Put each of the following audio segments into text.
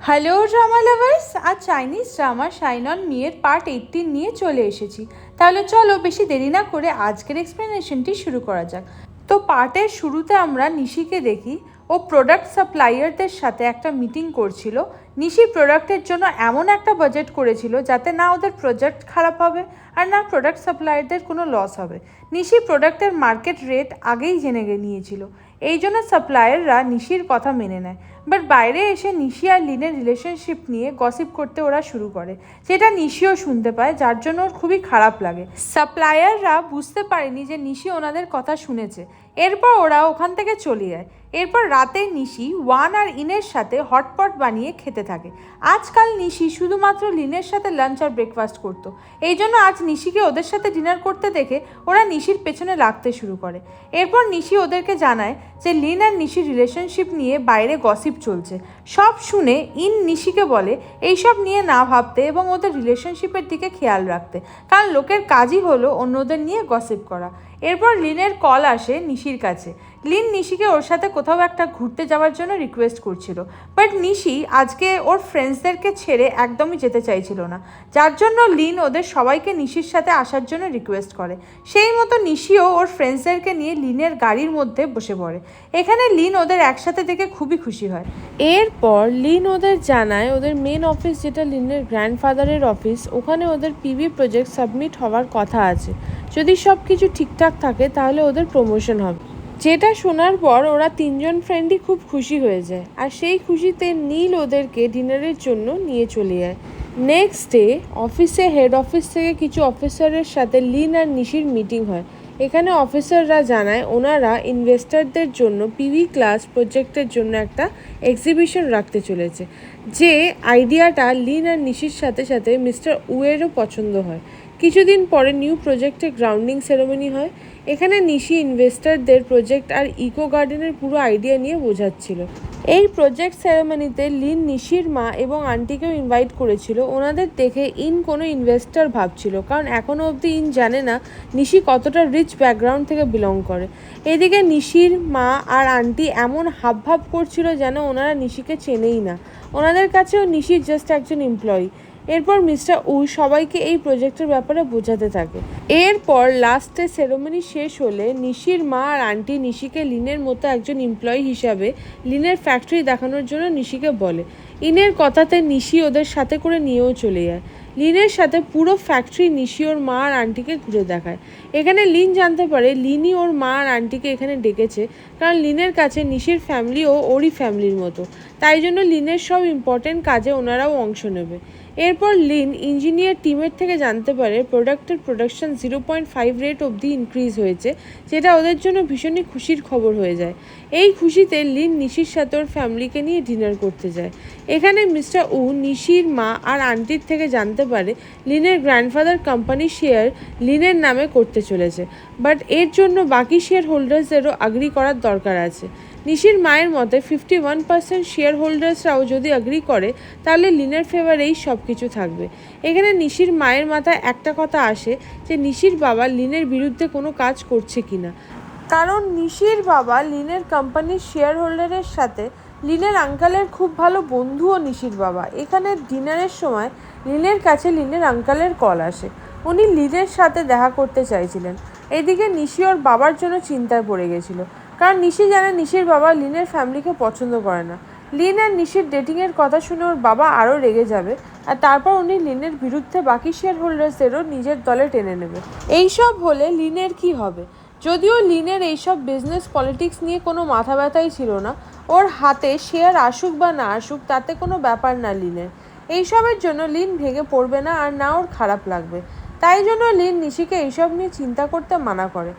Hello drama lovers, আজ Chinese drama shine on me এর part 18 নিয়ে চলে এসেছি। তাহলে চলো বেশি দেরি না করে আজকের এক্সপ্লেনেশনটি শুরু করা যাক। তো পার্টের শুরুতে আমরা নিশিকে দেখি ও প্রোডাক্ট সাপ্লায়ারদের সাথে একটা মিটিং করছিল। নিশি প্রোডাক্টের জন্য এমন একটা বাজেট করেছিল যাতে না ওদের প্রোডাক্ট খারাপ হবে আর না প্রোডাক্ট সাপ্লায়ারদের কোনো লস হবে। নিশি প্রোডাক্টের মার্কেট রেট আগেই জেনে নিয়েছিল, এই জন্য সাপ্লায়াররা নিশির কথা মেনে নেয়। বাট বাইরে এসে নিশি আর লিনের রিলেশনশিপ নিয়ে গসিপ করতে ওরা শুরু করে, যেটা নিশিও শুনতে পায়, যার জন্য ওর খুবই খারাপ লাগে। সাপ্লায়াররা বুঝতে পারেনি যে নিশি ওনাদের কথা শুনেছে। এরপর ওরা ওখান থেকে চলে যায়। এরপর রাতে নিশি ওয়ান আর ইনের সাথে হটপট বানিয়ে খেতে থাকে। আজকাল নিশি শুধুমাত্র লিনের সাথে লাঞ্চ আর ব্রেকফাস্ট করতো, এই জন্য আজ নিশিকে ওদের সাথে ডিনার করতে দেখে ওরা নিশির পেছনে লাগতে শুরু করে। এরপর নিশি ওদেরকে জানায় যে লিন আর নিশির রিলেশনশিপ নিয়ে বাইরে গসিপ চলছে। সব শুনে ইন নিশিকে বলে এইসব নিয়ে না ভাবতে এবং ওদের রিলেশনশিপের দিকে খেয়াল রাখতে, কারণ লোকের কাজই হলো অন্যদের নিয়ে গসিপ করা। এরপর লিনের কল আসে নিশির কাছে। লিন নিশিকে ওর সাথে কোথাও একটা ঘুরতে যাওয়ার জন্য রিকোয়েস্ট করছিল, বাট নিশি আজকে ওর ফ্রেন্ডসদেরকে ছেড়ে একদমই যেতে চাইছিল না, যার জন্য লিন ওদের সবাইকে নিশির সাথে আসার জন্য রিকোয়েস্ট করে। সেই মতো নিশিও ওর ফ্রেন্ডসদেরকে নিয়ে লিনের গাড়ির মধ্যে বসে পড়ে। এখানে লিন ওদের একসাথে দেখে খুবই খুশি হয়। এরপর লিন ওদের জানায় ওদের মেন অফিস, যেটা লিনের গ্র্যান্ডফাদারের অফিস, ওখানে ওদের পিভি প্রজেক্ট সাবমিট হওয়ার কথা আছে। যদি সব কিছু ঠিকঠাক থাকে তাহলে ওদের প্রমোশন হবে। যেটা শোনার পর ওরা তিনজন ফ্রেন্ডই খুব খুশি হয়ে যায়, আর সেই খুশিতে নীল ওদেরকে ডিনারের জন্য নিয়ে চলে যায়। নেক্সট ডে অফিসে হেড অফিস থেকে কিছু অফিসারের সাথে লিন আর নিশির মিটিং হয়। এখানে অফিসাররা জানায় ওনারা ইনভেস্টারদের জন্য পিভি ক্লাস প্রজেক্টের জন্য একটা এক্সিবিশন রাখতে চলেছে, যে আইডিয়াটা লিন আর নিশির সাথে সাথে মিস্টার উয়েরও পছন্দ হয়। কিছুদিন পরে নিউ প্রজেক্টে গ্রাউন্ডিং সেরেমনি হয়। এখানে নিশি ইনভেস্টারদের প্রজেক্ট আর ইকো গার্ডেনের পুরো আইডিয়া নিয়ে বোঝাচ্ছিল। এই প্রজেক্ট সেরেমনিতে লিন নিশির মা এবং আন্টিকেও ইনভাইট করেছিল। ওনাদের দেখে ইন কোনো ইনভেস্টার ভাবছিল, কারণ এখনও অবধি ইন জানে না নিশি কতটা রিচ ব্যাকগ্রাউন্ড থেকে বিলং করে। এদিকে নিশির মা আর আন্টি এমন হাবভাব করছিল যেন ওনারা নিশিকে চেনেই না, ওনাদের কাছেও নিশি জাস্ট একজন এমপ্লয়ি। এরপর মিস্টার উ সবাইকে এই প্রজেক্টের ব্যাপারে বোঝাতে থাকে। এরপর লাস্টে সেরেমনি শেষ হলে নিশির মা আর আন্টি নিশিকে লিনের মতো একজন এমপ্লয়ি হিসাবে লিনের ফ্যাক্টরি দেখানোর জন্য নিশিকে বলে। ইনের কথাতে নিশি ওদের সাথে করে নিয়েও চলে যায়। লিনের সাথে পুরো ফ্যাক্টরি নিশি ওর মা আর আন্টিকে ঘুরে দেখায়। এখানে লিন জানতে পারে লিনই ওর মা আর আন্টিকে এখানে ডেকেছে, কারণ লিনের কাছে নিশির ফ্যামিলিও ওরই ফ্যামিলির মতো, তাই জন্য লিনের সব ইম্পর্টেন্ট কাজে ওনারাও অংশ নেবে। এরপর লিন ইঞ্জিনিয়ার টিমের থেকে জানতে পারে প্রোডাক্টের প্রোডাকশন 0.5 রেট অবধি ইনক্রিজ হয়েছে, যেটা ওদের জন্য ভীষণই খুশির খবর হয়ে যায়। এই খুশিতে লিন নিশির সাথে ওর ফ্যামিলিকে নিয়ে ডিনার করতে যায়। এখানে মিস্টার উ নিশির মা আর আন্টির থেকে জানতে পারে লিনের গ্র্যান্ডফাদার কোম্পানির শেয়ার লিনের নামে করতে চলেছে, বাট এর জন্য বাকি শেয়ার হোল্ডার্সদেরও আগ্রি করার দরকার আছে। নিশির মায়ের মতে 51% শেয়ার হোল্ডার্সরাও যদি আগ্রি করে তাহলে লিনের ফেভারেই সব কিছু থাকবে। এখানে নিশির মায়ের মাথায় একটা কথা আসে যে নিশির বাবা লিনের বিরুদ্ধে কোনো কাজ করছে কিনা, কারণ নিশির বাবা লিনের কোম্পানির শেয়ার হোল্ডারের সাথে লিনের আঙ্কালের খুব ভালো বন্ধুও নিশির বাবা। এখানে ডিনারের সময় লিনের কাছে লিনের আঙ্কালের কল আসে, উনি লিনের সাথে দেখা করতে চাইছিলেন। এদিকে নিশি ওর বাবার জন্য চিন্তায় পড়ে গেছিল, কারণ নিশি জানে নিশির বাবা লিনের ফ্যামিলিকে পছন্দ করে না। লিন আর নিশির ডেটিংয়ের কথা শুনে ওর বাবা আরও রেগে যাবে, আর তারপর উনি লিনের বিরুদ্ধে বাকি শেয়ার হোল্ডার্সদেরও নিজের দলে টেনে নেবে। এইসব হলে লিনের কি হবে? যদিও লিনের এইসব বিজনেস পলিটিক্স নিয়ে কোনো মাথা ব্যথাই ছিল না, ওর হাতে শেয়ার আসুক বা না আসুক তাতে কোনো ব্যাপার না লিনের। এইসবের জন্য লিন ভেঙে পড়বে না, আর না ওর খারাপ লাগবে। তাই জন্য লিন নিশিকে এইসব নিয়ে চিন্তা করতে মানা করে।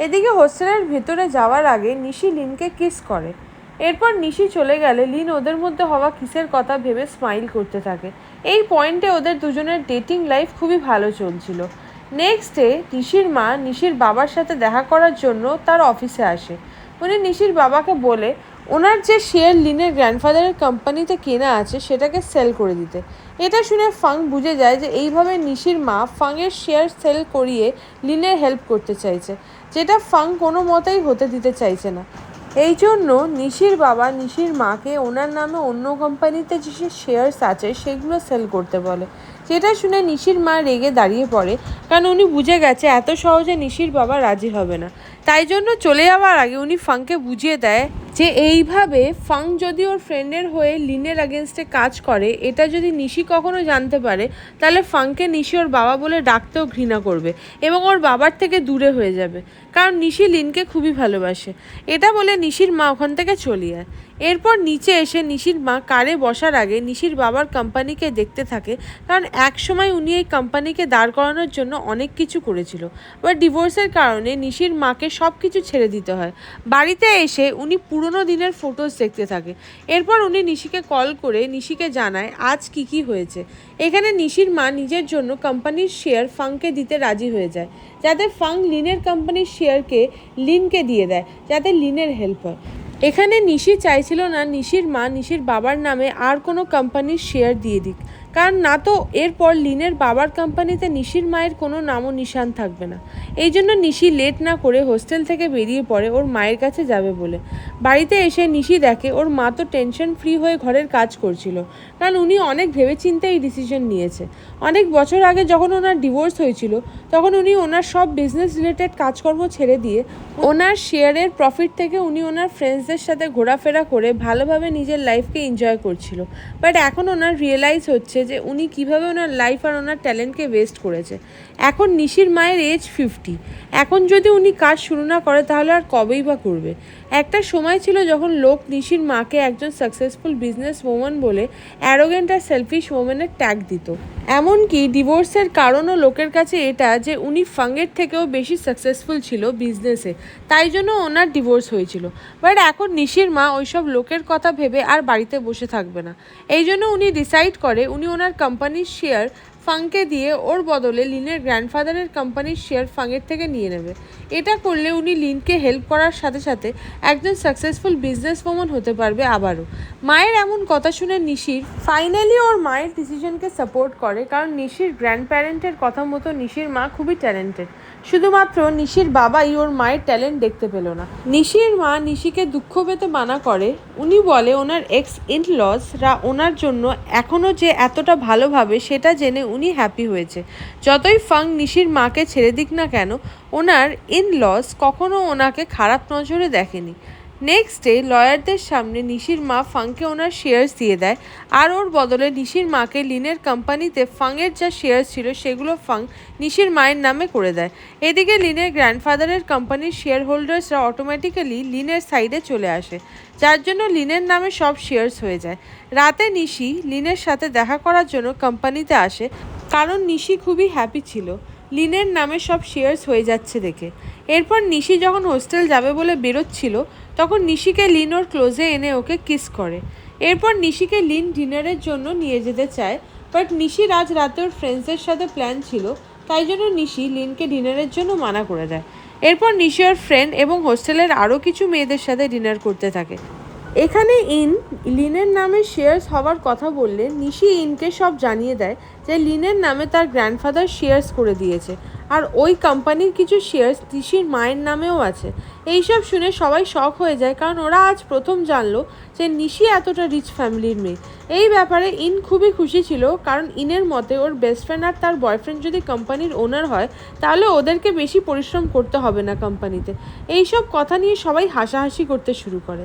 এদিকে হোস্টেলের ভেতরে যাওয়ার আগে নিশি লিনকে কিস করে। এরপর নিশি চলে গেলে লিন ওদের মধ্যে হওয়া কিসের কথা ভেবে স্মাইল করতে থাকে। এই পয়েন্টে ওদের দুজনের ডেটিং লাইফ খুবই ভালো চলছিল। নেক্সট ডে নিশির মা নিশির বাবার সাথে দেখা করার জন্য তার অফিসে আসে। উনি নিশির বাবাকে বলে ওনার যে শেয়ার লিনের গ্র্যান্ডফাদারের কোম্পানিতে কেনা আছে সেটাকে সেল করে দিতে। এটা শুনে ফাং বুঝে যায় যে এইভাবে নিশির মা ফাংয়ের শেয়ার সেল করিয়ে লিনের হেল্প করতে চাইছে, যেটা ফাং কোনো মতেই হতে দিতে চাইছে না। এই জন্য নিশির বাবা নিশির মাকে ওনার নামে অন্য কোম্পানিতে যে শেয়ার্স আছে সেগুলো সেল করতে বলে। যেটা শুনে নিশির মা রেগে দাঁড়িয়ে পড়ে, কারণ উনি বুঝে গেছে এত সহজে নিশির বাবা রাজি হবে না। তাই জন্য চলে যাওয়ার আগে উনি ফাংকে বুঝিয়ে দেয় যে এইভাবে ফাং যদি ওর ফ্রেন্ডের হয়ে লিনের আগেনস্টে কাজ করে, এটা যদি নিশি কখনো জানতে পারে তাহলে ফাংকে নিশি ওর বাবা বলে ডাকতেও ঘৃণা করবে এবং ওর বাবার থেকে দূরে হয়ে যাবে, কারণ নিশি লিনকে খুবই ভালোবাসে। এটা বলে নিশির মা ওখান থেকে চলে যায়। এরপর নিচে এসে নিশির মা কারে বসার আগে নিশির বাবার কোম্পানিকে দেখতে থাকে, কারণ একসময় উনি এই কোম্পানিকে দাঁড় করানোর জন্য অনেক কিছু করেছিল, বাট ডিভোর্সের কারণে নিশির মাকে সব কিছু ছেড়ে দিতে হয়। বাড়িতে এসে উনি পুরনো দিনের ফটোস দেখতে থাকে। এরপর উনি নিশিকে কল করে নিশিকে জানায় আজ কি হয়েছে। এখানে নিশির মা নিজের জন্য কোম্পানির শেয়ার ফাংকে দিতে রাজি হয়ে যায়, যাতে ফাং লিনের কোম্পানির শেয়ারকে লিনকে দিয়ে দেয়, যাতে লিনের হেল্প হয়। এখানে নিশি চাইছিল না নিশির মা নিশির বাবার নামে আর কোনো কোম্পানির শেয়ার দিয়ে দিক, কারণ না তো এরপর লিনের বাবার কোম্পানিতে নিশির মায়ের কোনো নামও নিশান থাকবে না। এই জন্য নিশি লেট না করে হোস্টেল থেকে বেরিয়ে পড়ে ওর মায়ের কাছে যাবে বলে। বাড়িতে এসে নিশি দেখে ওর মা তো টেনশন ফ্রি হয়ে ঘরের কাজ করছিল, কারণ উনি অনেক ভেবেচিন্তে এই ডিসিশন নিয়েছে। অনেক বছর আগে যখন ওনার ডিভোর্স হয়েছিল তখন উনি ওনার সব বিজনেস রিলেটেড কাজকর্ম ছেড়ে দিয়ে ওনার শেয়ারের প্রফিট থেকে উনি ওনার ফ্রেন্ডসদের সাথে ঘোরাফেরা করে ভালোভাবে নিজের লাইফকে এনজয় করছিল। বাট এখন ওনার রিয়েলাইজ হচ্ছে যে উনি কিভাবে ওনার লাইফ আর ওনার ট্যালেন্টকে ওয়েস্ট করেছে। এখন নিশির মায়ের এজ 50, এখন যদি উনি কাজ শুরু না করে তাহলে আর কবেই বা করবে। একটা সময় ছিল যখন লোক নিশির মাকে একজন সাকসেসফুল বিজনেস ওম্যান বলে অ্যারোগেন্ট আর সেলফিশ ওম্যানের ট্যাগ দিত। এমনকি ডিভোর্সের কারণও লোকের কাছে এটা যে উনি ফাংয়ের থেকেও বেশি সাকসেসফুল ছিল বিজনেসে, তাই জন্য ওনার ডিভোর্স হয়েছিল। বাট এখন নিশির মা ওইসব লোকের কথা ভেবে আর বাড়িতে বসে থাকবে না। এই জন্য উনি ডিসাইড করে উনি ওনার কোম্পানির শেয়ার ফাংকে দিয়ে ওর বদলে লিনের গ্র্যান্ডফাদারের কোম্পানির শেয়ার ফাংয়ের থেকে নিয়ে নেবে। এটা করলে উনি লিনকে হেল্প করার সাথে সাথে একজন সাকসেসফুল বিজনেস ওম্যান হতে পারবে আবারও। মায়ের এমন কথা শুনে নিশির ফাইনালি ওর মায়ের ডিসিশনকে সাপোর্ট করে, কারণ নিশির গ্র্যান্ড প্যারেন্টের কথা মতো নিশির মা খুবই ট্যালেন্টেড। শুধুমাত্র নিশির বাবাই ওর মায়ের ট্যালেন্ট দেখতে পেল না। নিশির মা নিশিকে দুঃখ পেতে মানা করে। উনি বলে ওনার এক্স ইনলসরা ওনার জন্য এখনও যে এতটা ভালোভাবে সেটা জেনে উনি হ্যাপি হয়েছে। যতই ফাং নিশির মাকে ছেড়ে দিক না কেন, ওনার ইনলস কখনো ওনাকে খারাপ নজরে দেখেনি। নেক্সট ডে লয়ারদের সামনে নিশির মা ফাংকে ওনার শেয়ার্স দিয়ে দেয়, আর ওর বদলে নিশির মাকে লিনের কোম্পানিতে ফাংয়ের যা শেয়ার্স ছিল সেগুলো ফাং নিশির মায়ের নামে করে দেয়। এদিকে লিনের গ্র্যান্ডফাদারের কোম্পানির শেয়ার হোল্ডার্সরা অটোমেটিক্যালি লিনের সাইডে চলে আসে, যার জন্য লিনের নামে সব শেয়ার্স হয়ে যায়। রাতে নিশি লিনের সাথে দেখা করার জন্য কোম্পানিতে আসে, কারণ নিশি খুবই হ্যাপি ছিল লিনের নামে সব শেয়ার্স হয়ে যাচ্ছে দেখে। এরপর নিশি যখন হোস্টেল যাবে বলে বেরোচ্ছিল তখন নিশিকে লিন ওর ক্লোজে এনে ওকে কিস করে। এরপর নিশিকে লিন ডিনারের জন্য নিয়ে যেতে চায়, বাট নিশির আজ রাতে ওর ফ্রেন্ডসের সাথে প্ল্যান ছিল, তাই জন্য নিশি লিনকে ডিনারের জন্য মানা করে দেয়। এরপর নিশি ওর ফ্রেন্ড এবং হোস্টেলের আরও কিছু মেয়েদের সাথে ডিনার করতে থাকে। এখানে লিনের নামে শেয়ার্স হওয়ার কথা বললে নিশি ইনকে সব জানিয়ে দেয় যে লিনের নামে তার গ্র্যান্ডফাদার শেয়ার্স করে দিয়েছে, আর ওই কোম্পানির কিছু শেয়ার্স নিশির মায়ের নামেও আছে। এইসব শুনে সবাই শক হয়ে যায়, কারণ ওরা আজ প্রথম জানলো যে নিশি এতটা রিচ ফ্যামিলির মেয়ে। এই ব্যাপারে ইন খুবই খুশি ছিল, কারণ ইনের মতে ওর বেস্ট ফ্রেন্ড আর তার বয়ফ্রেন্ড যদি কোম্পানির ওনার হয় তাহলে ওদেরকে বেশি পরিশ্রম করতে হবে না কোম্পানিতে। এইসব কথা নিয়ে সবাই হাসাহাসি করতে শুরু করে।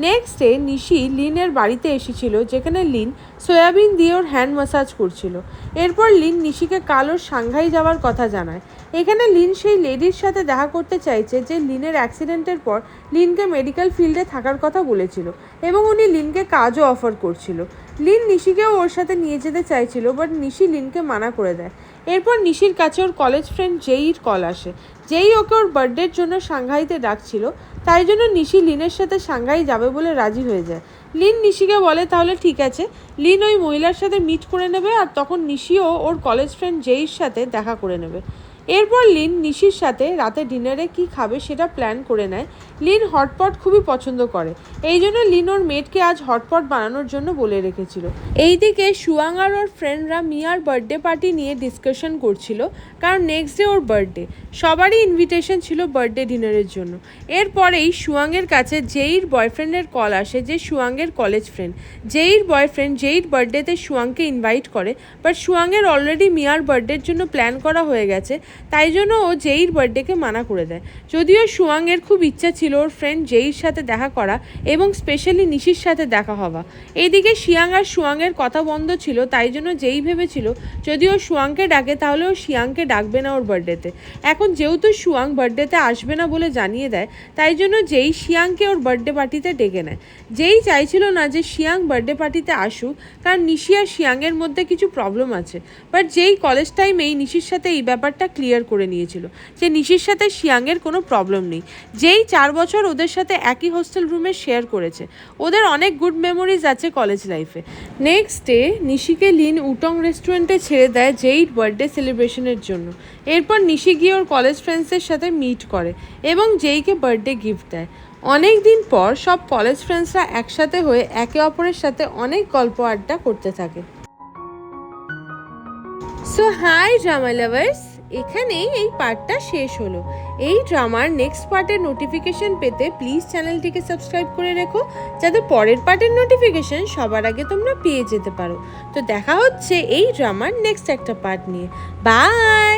নেক্সট ডে নিশি লিনের বাড়িতে এসেছিল, যেখানে লিন সয়াবিন দিয়ে ওর হ্যান্ড ম্যাসাজ করছিল। এরপর লিন নিশিকে কাল ওর সাংহাই যাওয়ার কথা জানায়। এখানে লিন সেই লেডির সাথে দেখা করতে চাইছে যে লিনের অ্যাক্সিডেন্টের পর লিনকে মেডিকেল ফিল্ডে থাকার কথা বলেছিল, এবং উনি লিনকে কাজও অফার করছিল। লিন নিশিকেও ওর সাথে নিয়ে যেতে চাইছিল, বাট নিশি লিনকে মানা করে দেয়। এরপর নিশির কাছে ওর কলেজ ফ্রেন্ড জেইর কল আসে। জেই ওকে ওর বার্থডের জন্য সাংহাইতে ডাকছিল, তাই জন্য নিশি লিনের সাথে সাংহাই যাবে বলে রাজি হয়ে যায়। লিন নিশিকে বলে তাহলে ঠিক আছে। লিন ওই মহিলার সাথে মিট করে নেবে, আর তখন নিশিও ওর কলেজ ফ্রেন্ড জেইর সাথে দেখা করে নেবে। এরপর লিন নিশির সাথে রাতে ডিনারে কি খাবে সেটা প্ল্যান করে নেয়। লিন হটপট খুবই পছন্দ করে, এই জন্য লিন ওর মেটকে আজ হটপট বানানোর জন্য বলে রেখেছিল। এইদিকে সুয়াং আর ওর ফ্রেন্ডরা মিয়ার বার্থডে পার্টি নিয়ে ডিসকাশন করছিল, কারণ নেক্সট ডে ওর বার্থডে। সবারই ইনভিটেশন ছিল বার্থডে ডিনারের জন্য। এরপরেই সুয়াংয়ের কাছে জেইর বয়ফ্রেন্ডের কল আসে, যে সুয়াংয়ের কলেজ ফ্রেন্ড। জেইর বয়ফ্রেন্ড জেইর বার্থডেতে সুয়াংকে ইনভাইট করে, বাট সুয়াংয়ের অলরেডি মিয়ার বার্থডের জন্য প্ল্যান করা হয়ে গেছে, তাই জন্য ও জেইর বার্থডেকে মানা করে দেয়। যদিও সুয়াংয়ের খুব ইচ্ছা ছিল ওর ফ্রেন্ড জেইর সাথে দেখা করা এবং স্পেশালি নিশির সাথে দেখা হওয়া। এইদিকে শিয়াং আর সুয়াংয়ের কথা বন্ধ ছিল, তাই জন্য জেই ভেবেছিল যদি ও সুয়াংকে ডাকে তাহলে ও শিয়াংকে ডাকবে না ওর বার্থডেতে। এখন যেহেতু সুয়াং বার্থডেতে আসবে না বলে জানিয়ে দেয়, তাই জন্য জেই শিয়াংকে ওর বার্থডে পার্টিতে ডেকে নেয়। জেই চাইছিল না যে শিয়াং বার্থডে পার্টিতে আসুক, কারণ নিশি আর শিয়াংয়ের মধ্যে কিছু প্রবলেম আছে। বাট জেই কলেজ টাইমেই নিশির সাথে এই ব্যাপারটা ক্লিয়ার করে নিয়েছিল যে নিশির সাথে শিয়াংয়ের কোনো প্রবলেম নেই। যেই 4 বছর ওদের সাথে একই হোস্টেল রুমে শেয়ার করেছে, ওদের অনেক গুড মেমোরিজ আছে কলেজ লাইফে। নেক্সট ডে নিশিকে লিন উটং রেস্টুরেন্টে ছেড়ে দেয় জেইর বার্থডে সেলিব্রেশনের জন্য। এরপর নিশি গিয়ে ওর কলেজ ফ্রেন্ডসদের সাথে মিট করে এবং জেইকে বার্থডে গিফট দেয়। অনেক দিন পর সব কলেজ ফ্রেন্ডসরা একসাথে হয়ে একে অপরের সাথে অনেক গল্প আড্ডা করতে থাকে। সো হাই ড্রামা লাভার্স, এখানেই এই পার্টটা শেষ হলো। এই ড্রামার নেক্সট পার্টের নোটিফিকেশন পেতে প্লিজ চ্যানেলটিকে সাবস্ক্রাইব করে রেখো, যাতে পরের পার্টের নোটিফিকেশন সবার আগে তোমরা পেয়ে যেতে পারো। তো দেখা হচ্ছে এই ড্রামার নেক্সট একটা পার্ট নিয়ে। বাই।